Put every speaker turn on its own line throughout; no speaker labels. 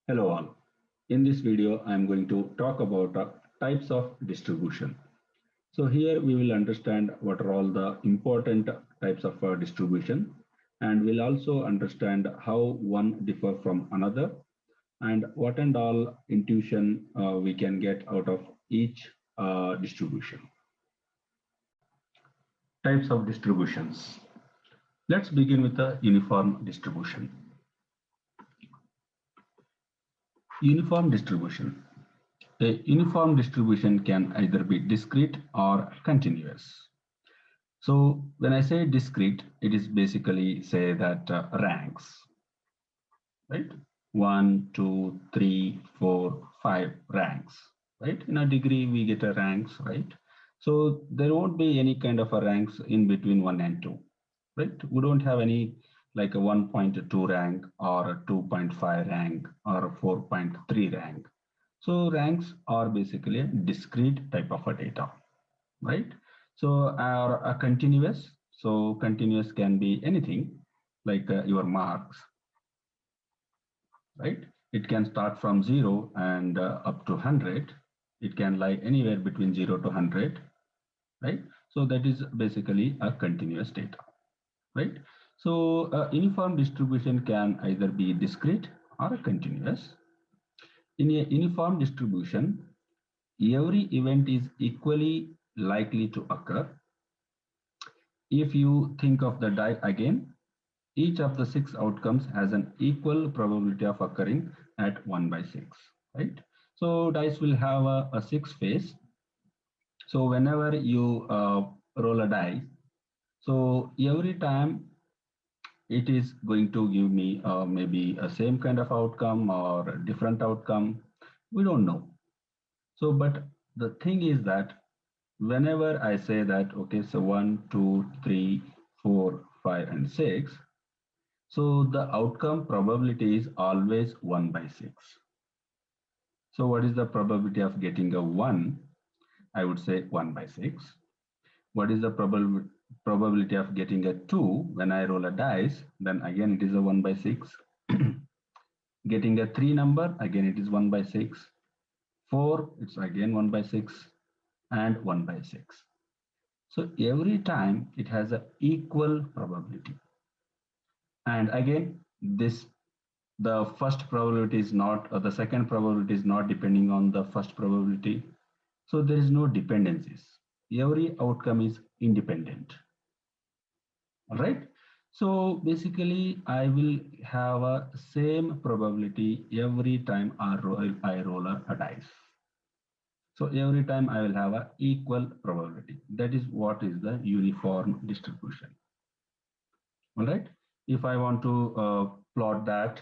Hello all. In this video, I am going to talk about types of distribution. So here we will understand what are all the important types of distribution, and we'll also understand how one differ from another and what and all intuition we can get out of each distribution. Types of distributions. Let's begin with the uniform distribution. Uniform distribution. A uniform distribution can either be discrete or continuous. So when I say discrete, it is basically say that ranks, right? 1, 2, 3, 4, 5 ranks, right? In a degree, we get a ranks, right? So there won't be any kind of a ranks in between 1 and 2, right? We don't have any like a 1.2 rank or a 2.5 rank or a 4.3 rank. So ranks are basically a discrete type of a data, right? So are a continuous. So continuous can be anything like your marks, right? It can start from 0 and up to 100. It can lie anywhere between 0 to 100, right? So that is basically a continuous data, right? So uniform distribution can either be discrete or a continuous. In a uniform distribution, every event is equally likely to occur. If you think of the die again, each of the 6 outcomes has an equal probability of occurring at 1 by 6, right? So dice will have a 6 face. So whenever you roll a die, so every time it is going to give me maybe a same kind of outcome or a different outcome. We don't know. So, but the thing is that whenever I say that, okay, so 1, 2, 3, 4, 5, and 6, so the outcome probability is always 1 by 6. So what is the probability of getting a 1? I would say 1 by 6. What is the probability of getting a 2 when I roll a dice? Then again it is a 1 by 6. Getting a 3 number, again it is 1 by 6. 4, it's again 1 by 6 and 1 by 6. So every time it has an equal probability. And again, this the first probability is not, or the second probability is not depending on the first probability. So there is no dependencies. Every outcome is independent. All right. So basically, I will have a same probability every time I roll a dice. So every time I will have a equal probability. That is what is the uniform distribution. All right. If I want to plot that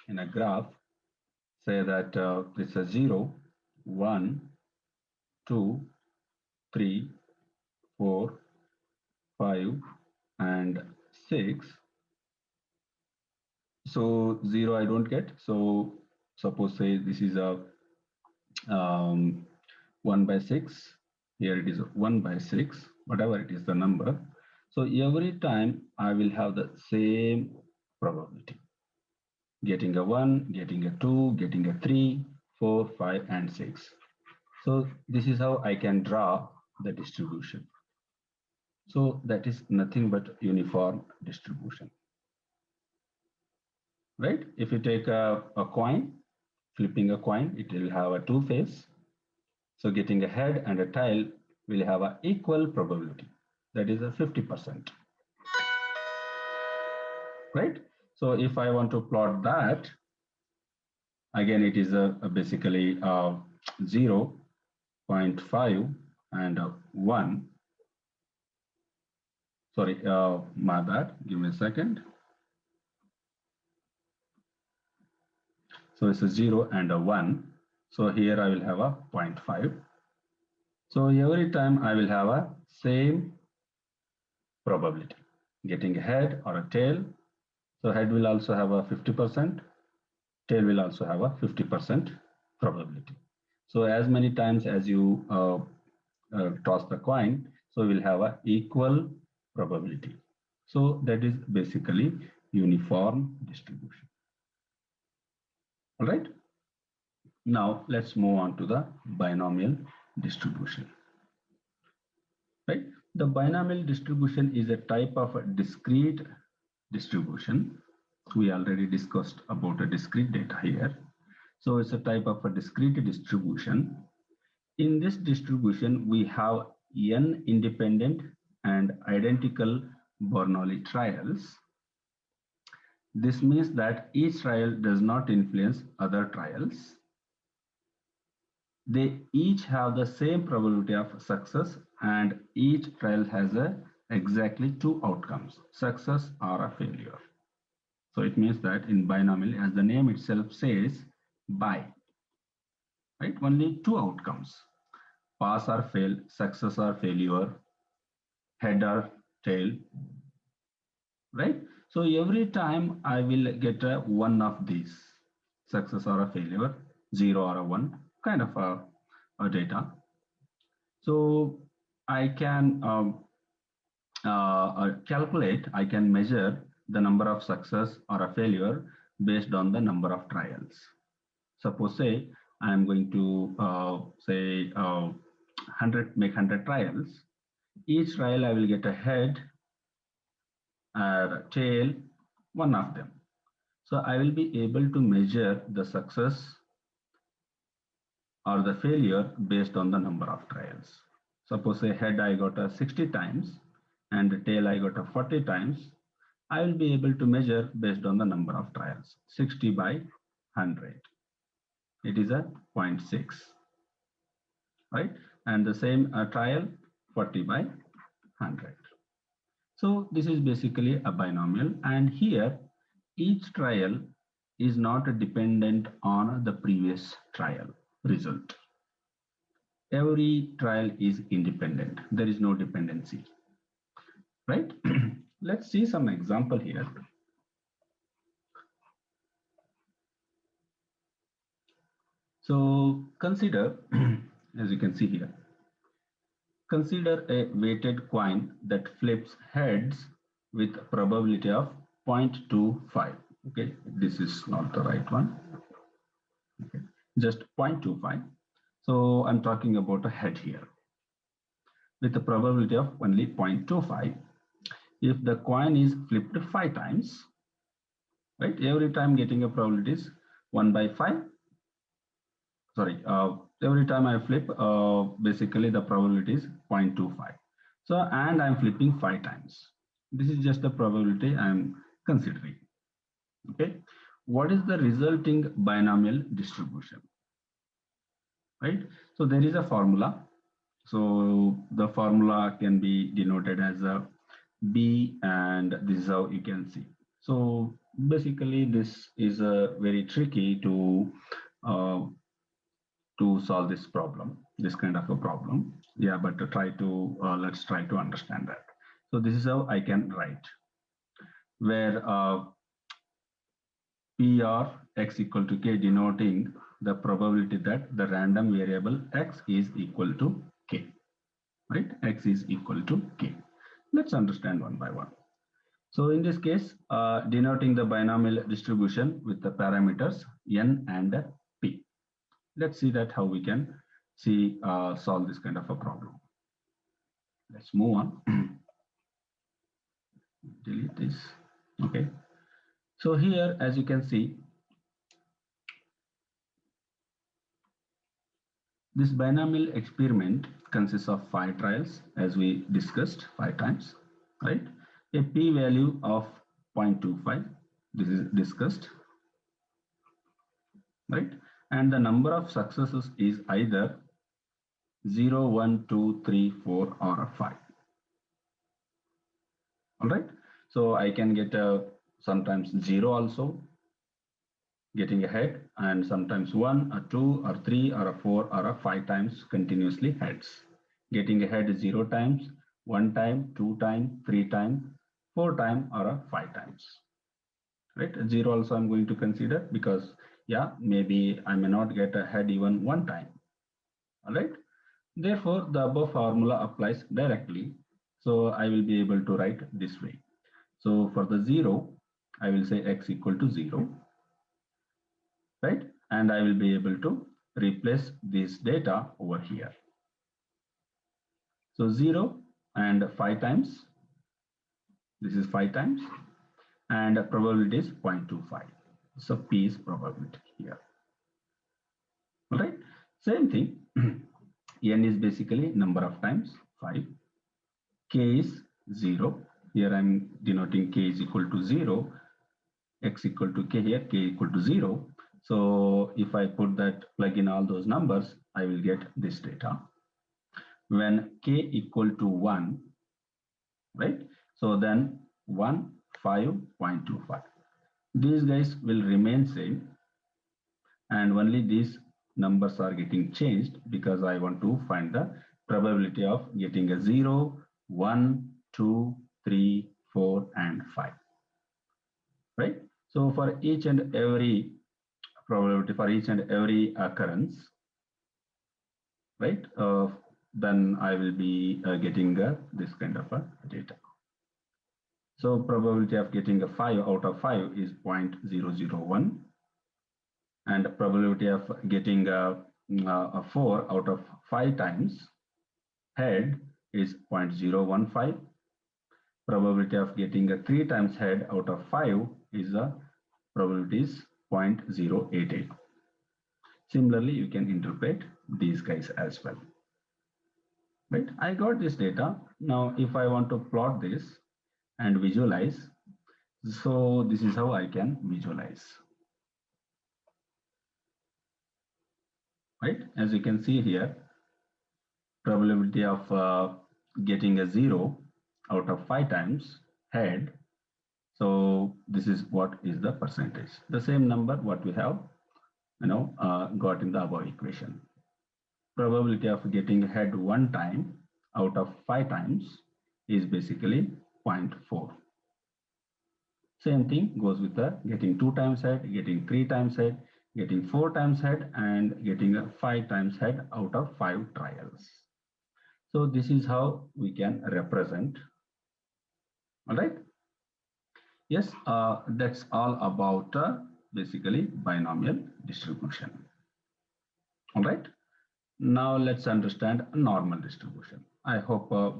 in a graph, say that it's a 0, 1, 2, 3, 4, 5, and 6. So 0 I don't get. So suppose say this is a 1 by 6. Here it is 1 by 6, whatever it is the number. So every time I will have the same probability. Getting a 1, getting a 2, getting a 3, 4, 5, and 6. So this is how I can draw the distribution. So that is nothing but uniform distribution, right? If you take a coin, flipping a coin, it will have a 2 face. So getting a head and a tail will have an equal probability. That is a 50%, right? So if I want to plot that, again, it is basically 0, 0.5 and 1. Sorry, my bad. Give me a second. So it's a 0 and a 1. So here I will have a 0.5. So every time I will have a same probability. Getting a head or a tail. So head will also have a 50%. Tail will also have a 50% probability. So as many times as you toss the coin, so we'll have a equal probability. So that is basically uniform distribution. All right. Now let's move on to the binomial distribution. Right. The binomial distribution is a type of a discrete distribution. We already discussed about a discrete data here. So it's a type of a discrete distribution. In this distribution, we have n independent and identical Bernoulli trials. This means that each trial does not influence other trials. They each have the same probability of success, and each trial has exactly two outcomes, success or a failure. So it means that in binomial, as the name itself says, bi, right? Only two outcomes, pass or fail, success or failure, head or tail, right? So every time I will get a one of these, success or a failure, zero or a one, kind of a data. So I can calculate, I can measure the number of success or a failure based on the number of trials. Suppose say I am going to say 100 trials. Each trial I will get a head or tail, one of them. So I will be able to measure the success or the failure based on the number of trials. Suppose a head I got a 60 times and the tail I got a 40 times. I will be able to measure based on the number of trials. 60 by 100. It is a 0.6, right? And the same trial 40 by 100. So this is basically a binomial, and here each trial is not dependent on the previous trial result. Every trial is independent. There is no dependency, right? Let's see some example here. So consider, as you can see here, consider a weighted coin that flips heads with probability of 0.25. Okay, this is not the right one. Okay, just 0.25. So I'm talking about a head here with a probability of only 0.25. If the coin is flipped 5 times, right, every time getting a probability is 1 by 5. Sorry, every time I flip, basically the probability is 0.25. So, and I'm flipping 5 times. This is just the probability I'm considering. Okay, what is the resulting binomial distribution? Right, so there is a formula. So the formula can be denoted as a B, and this is how you can see. So basically this is a very tricky uh, to solve this problem, this kind of a problem. Yeah, but to try to let's try to understand that. So this is how I can write, where PR x equal to k denoting the probability that the random variable x is equal to k, right? X is equal to k. Let's understand one by one. So in this case, denoting the binomial distribution with the parameters n and p. Let's see that how we can solve this kind of a problem. Let's move on. Delete this. Okay. So here, as you can see, this binomial experiment consists of 5 trials, as we discussed 5 times, right? A p-value of 0.25. This is discussed, right? And the number of successes is either 0, 1, 2, 3, 4, or a 5. All right. So I can get a sometimes 0 also, getting ahead, and sometimes 1, or 2, or 3, or a 4, or a 5 times continuously heads. Getting ahead 0 times, 1 time, 2 time, 3 time, 4 time, or a 5 times. Right? 0 also I'm going to consider because, yeah, maybe I may not get ahead even 1 time. All right. Therefore, the above formula applies directly. So I will be able to write this way. So for the 0, I will say x equal to 0. right? And I will be able to replace this data over here. So 0 and 5 times, this is 5 times, and probability is 0.25. So P is probability here. All right, same thing. N is basically number of times 5. K is 0. Here I'm denoting K is equal to 0. X equal to K here, K equal to 0. So if I put that, plug in all those numbers, I will get this data. When K equal to 1, right? So then 1, 5.25. These guys will remain same, and only these numbers are getting changed because I want to find the probability of getting a 0, 1, 2, 3, 4, and 5. Right? So for each and every probability, for each and every occurrence, right? Then I will be getting this kind of data. So probability of getting a 5 out of 5 is 0.001, and probability of getting a 4 out of 5 times head is 0.015. Probability of getting a 3 times head out of 5 is probability is 0.088. Similarly, you can interpret these guys as well. Right? I got this data. Now, if I want to plot this and visualize, so this is how I can visualize. Right? As you can see here, probability of getting a 0 out of 5 times head. So this is what is the percentage. The same number what we have, got in the above equation. Probability of getting head 1 time out of 5 times is basically 0.4. Same thing goes with the getting 2 times head, getting 3 times head, getting 4 times head, and getting a 5 times head out of 5 trials. So this is how we can represent. All right. Yes, that's all about basically binomial distribution. All right. Now let's understand normal distribution. I hope the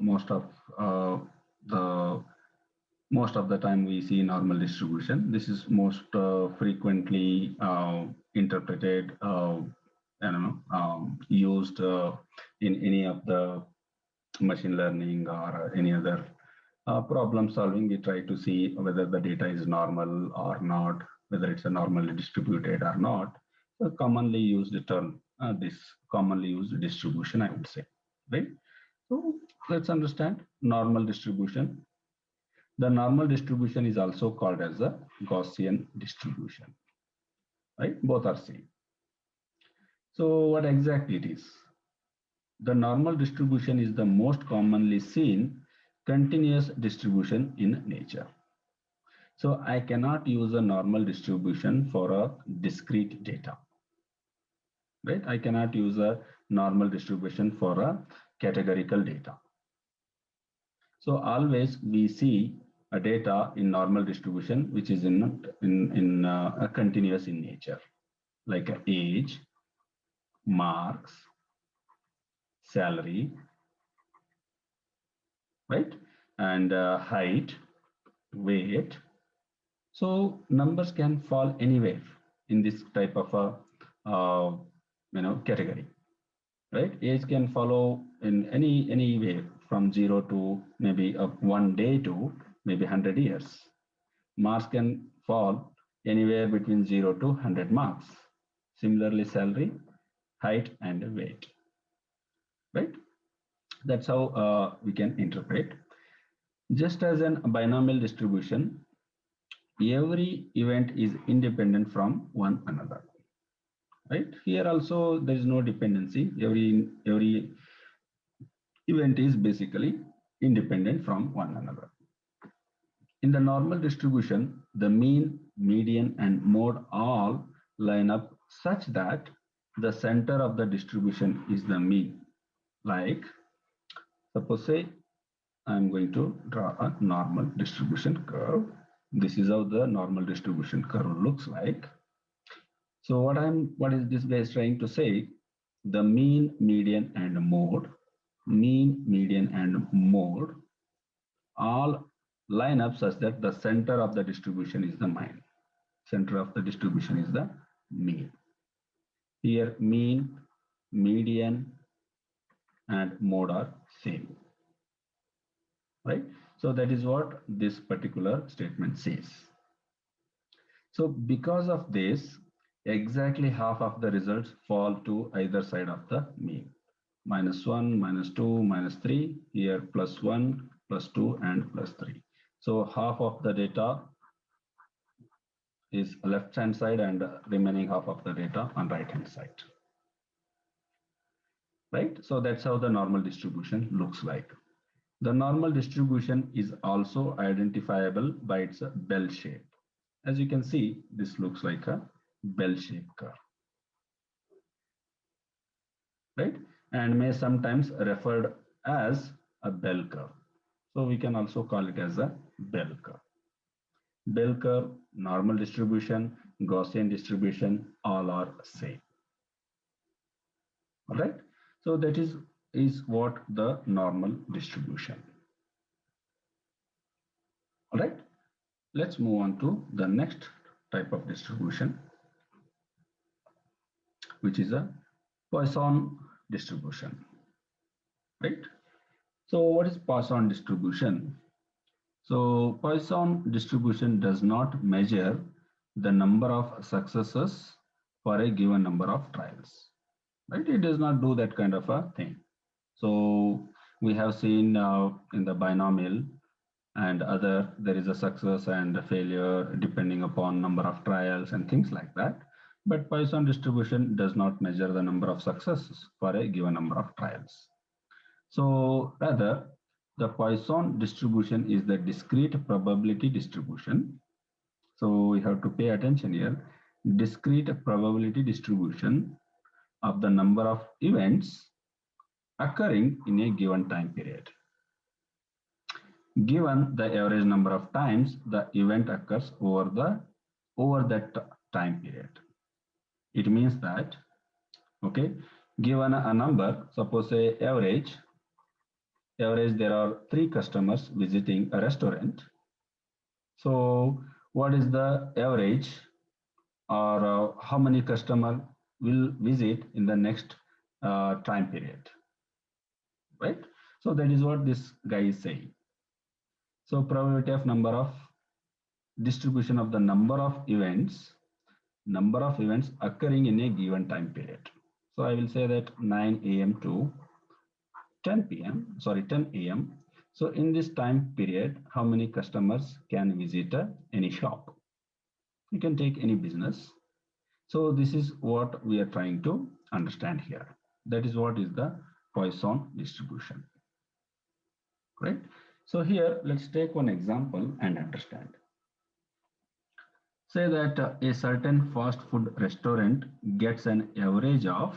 most of the time we see normal distribution. This is most frequently interpreted, used in any of the machine learning or any other problem solving. We try to see whether the data is normal or not, whether it's a normally distributed or not. So commonly used term, this commonly used distribution, I would say, right? So let's understand normal distribution. The normal distribution is also called as a Gaussian distribution, right? Both are same. So what exactly it is? The normal distribution is the most commonly seen continuous distribution in nature. So I cannot use a normal distribution for a discrete data, right? I cannot use a normal distribution for a categorical data. So always we see a data in normal distribution, which is a continuous in nature, like age, marks, salary, right? And height, weight. So numbers can fall anywhere in this type of a category, right? Age can follow in any way from 0 to maybe 1 day to maybe 100 years. Marks can fall anywhere between 0 to 100 marks. Similarly, salary, height, and weight, right? That's how we can interpret. Just as in a binomial distribution, every event is independent from one another, right? Here also there is no dependency. Every event is basically independent from one another. In the normal distribution, the mean, median, and mode all line up such that the center of the distribution is the mean. Like, suppose say I'm going to draw a normal distribution curve. This is how the normal distribution curve looks like. So what is this guy is trying to say? The mean, median, and mode, all line up such that the center of the distribution is the mean. Center of the distribution is the mean. Here, mean, median, and mode are same, right? So that is what this particular statement says. So because of this, exactly half of the results fall to either side of the mean. -1, -2, -3, here +1, +2, and +3. So half of the data is left hand side and remaining half of the data on right hand side. Right? So that's how the normal distribution looks like. The normal distribution is also identifiable by its bell shape. As you can see, this looks like a bell-shaped curve, right? And may sometimes referred as a bell curve. So we can also call it as a bell curve. Bell curve, normal distribution, Gaussian distribution, all are same. All right. So that is what the normal distribution. All right. Let's move on to the next type of distribution, which is a Poisson distribution. Right. So what is Poisson distribution? So Poisson distribution does not measure the number of successes for a given number of trials, right? It does not do that kind of a thing. So we have seen in the binomial and other, there is a success and a failure depending upon number of trials and things like that. But Poisson distribution does not measure the number of successes for a given number of trials. So rather, the Poisson distribution is the discrete probability distribution. So we have to pay attention here. Discrete probability distribution of the number of events occurring in a given time period. Given the average number of times the event occurs over that time period. It means that, okay, given a number, suppose say average, there are 3 customers visiting a restaurant. So what is the average, or how many customers will visit in the next time period, right? So that is what this guy is saying. So probability of number of distribution of the number of events occurring in a given time period. So I will say that 9 a.m. to 10 a.m. So in this time period, how many customers can visit any shop? You can take any business. So this is what we are trying to understand here. That is what is the Poisson distribution, right? So here, let's take one example and understand. Say that a certain fast food restaurant gets an average of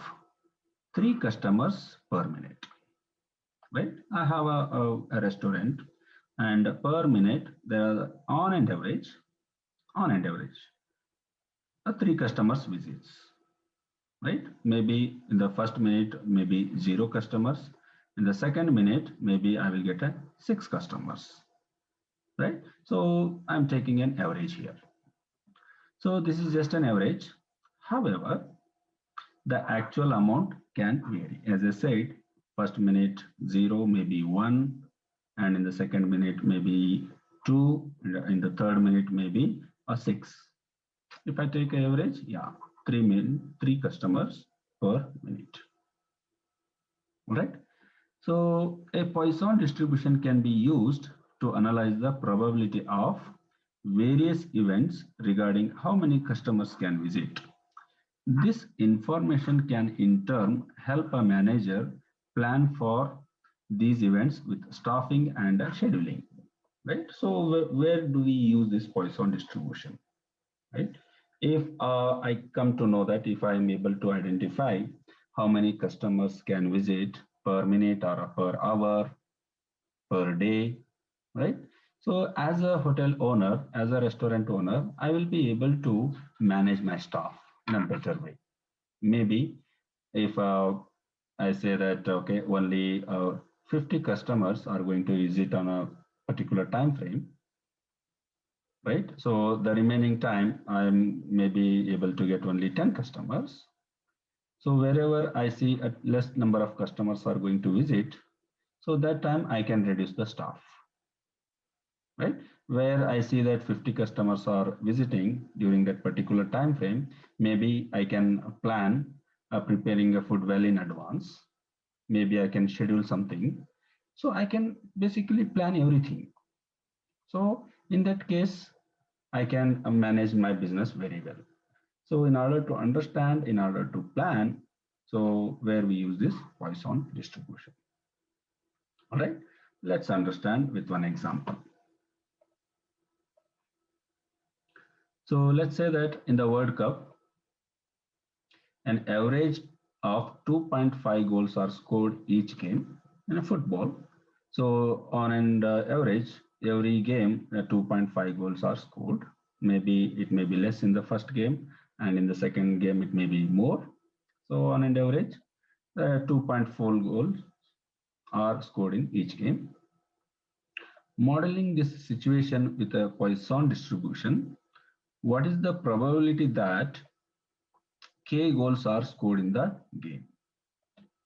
3 customers per minute, right? I have a restaurant, and per minute there are on an average 3 customers visits, right? Maybe in the first minute, maybe 0 customers. In the second minute, maybe I will get 6 customers, right? So I'm taking an average here. So this is just an average. However, the actual amount can vary. As I said, first minute 0, maybe 1, and in the second minute maybe 2, in the third minute maybe a 6. If I take an average, yeah, 3 customers per minute. All right. So a Poisson distribution can be used to analyze the probability of various events regarding how many customers can visit. This information can in turn help a manager plan for these events with staffing and scheduling, right? So where do we use this Poisson distribution, right? If I come to know that if I am able to identify how many customers can visit per minute or per hour, per day, right? So as a hotel owner, as a restaurant owner, I will be able to manage my staff. non-better way. Maybe if I say that okay, only 50 customers are going to visit on a particular time frame, right? So the remaining time I'm maybe able to get only 10 customers. So wherever I see a less number of customers are going to visit, so that time I can reduce the staff, right? Where I see that 50 customers are visiting during that particular time frame, maybe I can plan preparing a food well in advance. Maybe I can schedule something. So I can basically plan everything. So in that case, I can manage my business very well. So in order to understand, in order to plan, so where we use this Poisson distribution. All right, let's understand with one example. So let's say that in the World Cup, an average of 2.5 goals are scored each game in a football. So on an average, every game, 2.5 goals are scored. Maybe it may be less in the first game, and in the second game it may be more. So on an average, 2.4 goals are scored in each game. Modeling this situation with a Poisson distribution, what is the probability that K goals are scored in the game,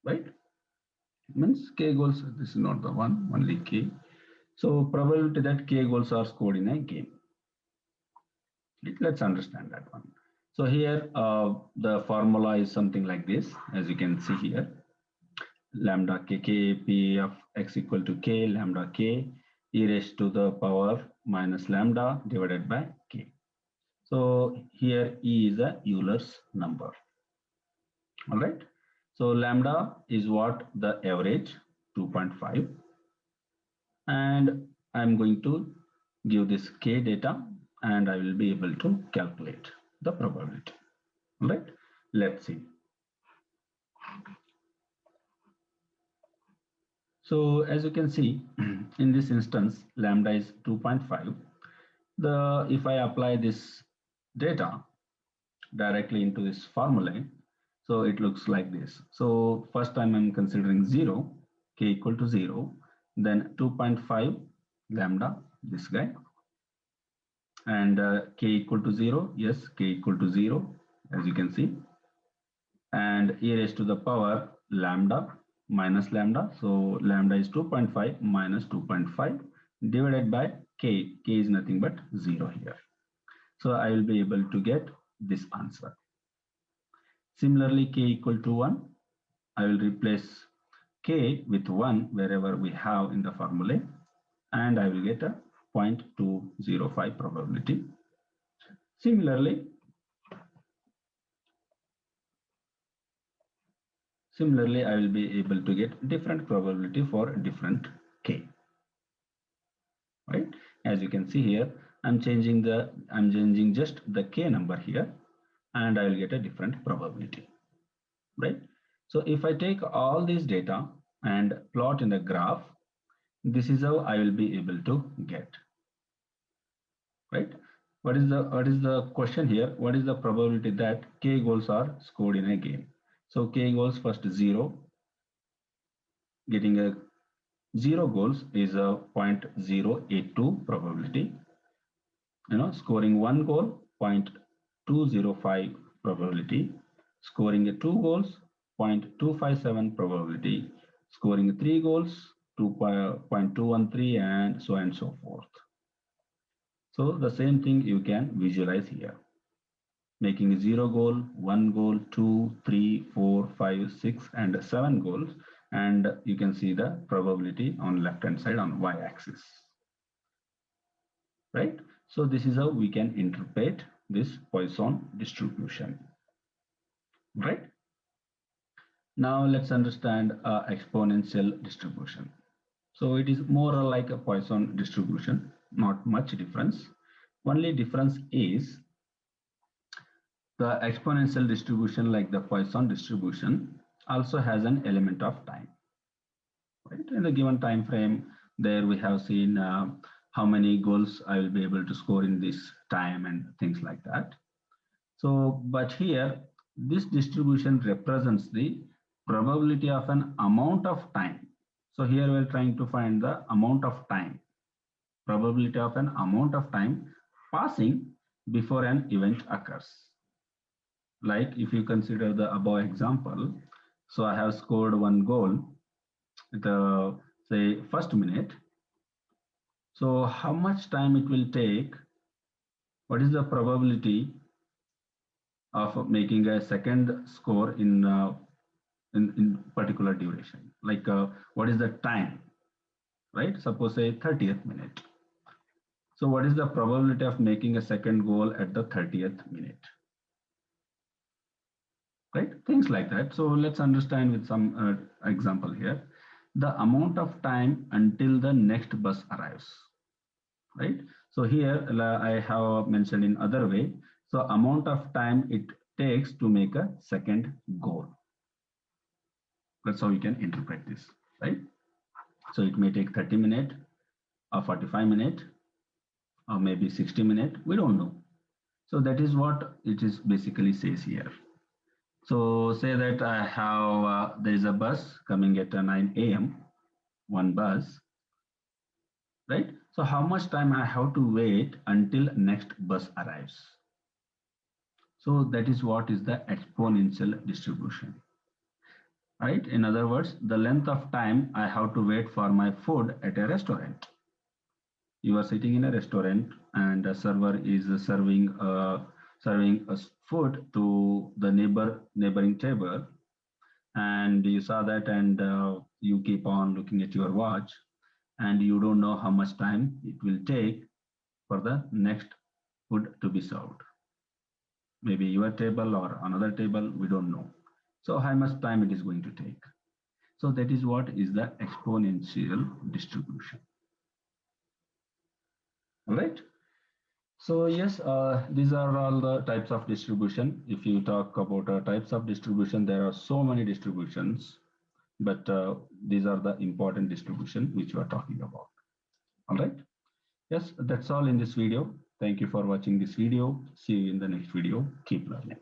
right? Means K goals, this is not the one, only K. So probability that K goals are scored in a game. Let's understand that one. So here the formula is something like this, as you can see here. Lambda k, k p of x equal to k, lambda k, e raised to the power minus lambda divided by k. So here E is a Euler's number. All right. So lambda is what? The average, 2.5. And I'm going to give this k data and I will be able to calculate the probability. All right. Let's see. So as you can see, in this instance, lambda is 2.5. If I apply this data directly into this formula, so it looks like this. So first time I'm considering 0, k equal to 0, then 2.5 lambda, this guy, and k equal to 0, yes, k equal to 0, as you can see, and e raised to the power lambda minus lambda. So lambda is 2.5 minus 2.5 divided by k. K is nothing but 0 here. So I will be able to get this answer. Similarly, k equal to 1, I will replace k with 1 wherever we have in the formula, and I will get a 0.205 probability. Similarly, I will be able to get different probability for different k. Right? As you can see here, I'm changing just the k number here, and I will get a different probability. Right? So if I take all this data and plot in the graph, this is how I will be able to get. Right? What is the question here? What is the probability that k goals are scored in a game? So k goals, first 0, getting a 0 goals is a 0.082 probability. Scoring 1 goal, 0.205 probability. Scoring 2 goals, 0.257 probability. Scoring 3 goals, 2.213, and so on and so forth. So the same thing you can visualize here. Making 0 goal, 1 goal, 2, 3, 4, 5, 6, and 7 goals. And you can see the probability on left hand side on y-axis. Right? So this is how we can interpret this Poisson distribution. Right? Now let's understand exponential distribution. So it is more like a Poisson distribution, not much difference. Only difference is the exponential distribution, like the Poisson distribution, also has an element of time. Right? In the given time frame, there we have seen how many goals I will be able to score in this time and things like that. So, but here, this distribution represents the probability of an amount of time. So here we're trying to find the amount of time, probability of an amount of time passing before an event occurs. Like if you consider the above example, so I have scored one goal at the say first minute. So how much time it will take? What is the probability of making a second score in particular duration? Like what is the time, right? Suppose say 30th minute. So what is the probability of making a second goal at the 30th minute? Right? Things like that. So let's understand with some example here. The amount of time until the next bus arrives, right? So here I have mentioned in other way. So amount of time it takes to make a second goal. That's how you can interpret this, right? So it may take 30 minutes or 45 minutes or maybe 60 minutes. We don't know. So that is what it is basically says here. So say that I have, there is a bus coming at 9 a.m., one bus, right? So how much time I have to wait until next bus arrives? So that is what is the exponential distribution, right? In other words, the length of time I have to wait for my food at a restaurant. You are sitting in a restaurant and a server is serving us food to the neighboring table, and you saw that, and you keep on looking at your watch, and you don't know how much time it will take for the next food to be served. Maybe your table or another table, we don't know. So how much time it is going to take? So that is what is the exponential distribution. All right. So yes, these are all the types of distribution. If you talk about types of distribution, there are so many distributions, but these are the important distribution which we are talking about. All right. Yes, that's all in this video. Thank you for watching this video. See you in the next video. Keep learning.